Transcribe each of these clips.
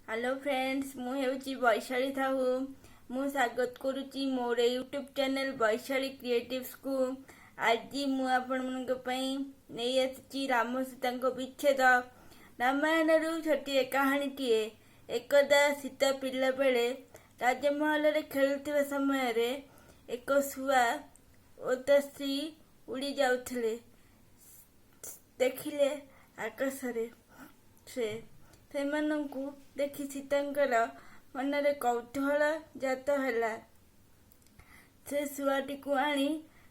Hello friends मुझे वैशाली साहू मु स्वागत करुच्ची मोर यूट्यूब चैनल वैशाली क्रिएटिव्स को। आज नहीं आसी राम सीता विच्छेद रामायण छोटे कहानी टीए। एकदा सीता पिला बेले राजमहल खेलुवा समय एक शुआ और ता स्त्री उड़ी जाउथले देखिले आकाश से सेमानंकु देखि सीतांकर मनरे कौतूहल जात है। से शुआटी को आनी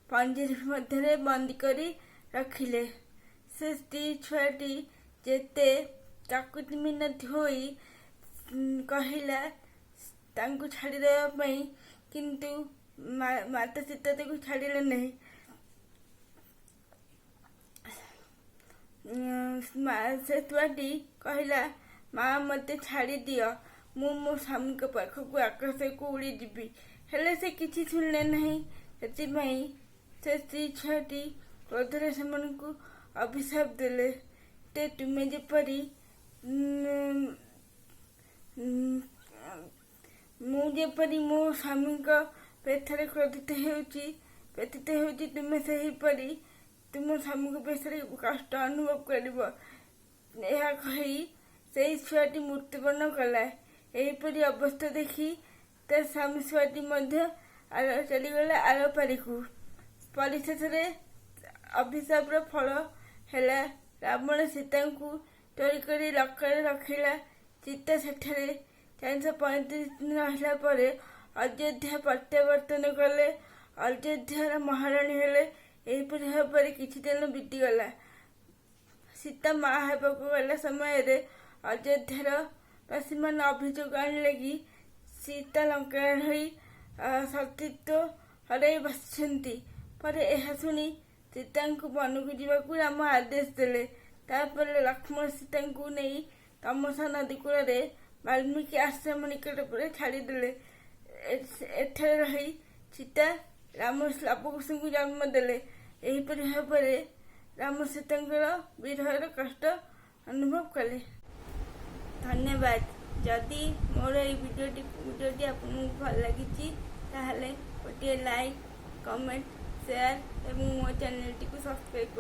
पंजरी मध्य बंद करी रखिले। से स्त्री छुआटी जेते काकुति मिनती होई कहला तांकु छाड़ी देवा पई, किंतु माता सीता ताकु छाड़िले नहीं। से छुआटी कहला माँ मत छाड़ी दियो, मु मो स्वामी के पाखक आकाश को उड़ी जीवी। हेले से किसी शुणिले नहीं। से स्त्री छुआटी क्रोधरे से अभिशाप देले ते तुम्हें जेपरी मुझेपरी मो स्वामी पेथरे क्रोधित होती तुम्हें से ही परी तुम स्वामी को पेशरे कष्ट अनुभव कर से छुआटी मृत्युवरण कला। यहीपरी अवस्था देखी तर स्वामी छुआटी चलीगला आर पारी को। परिशेष अभिशाप फल है रावण सीता को चोरी कर लंका रखिला। सीता सेठे 435 दिन रहा पर अयोध्या प्रत्यावर्तन कले। अयोध्यार महाराणी हेले। यहीपरी भाव किछि दिन बीतीगला। सीता माँ हेबाक गला समय अयोध्यार बासी मान अभियोग आनिले कि सीता लंका रही सतीत्व हराई बसिछंती। पर यह शुणी सीता वन को जावाक राम आदेश देले। तापर लक्ष्मण सीता को नहीं तमसा नदी कूल वाल्मीकि आश्रम निकट पर छाड़ीदेले। एठे रही सीता राम लवकुश को जन्म देले। यहीपरी भाव राम सीतांकर विरहर कष्ट अनुभव कले। धन्यवाद। जदि मोर ये वीडियोटी आपको भल लगी गोटे लाइक कमेंट शेयर और मो चैनल टी सब्सक्राइब कर।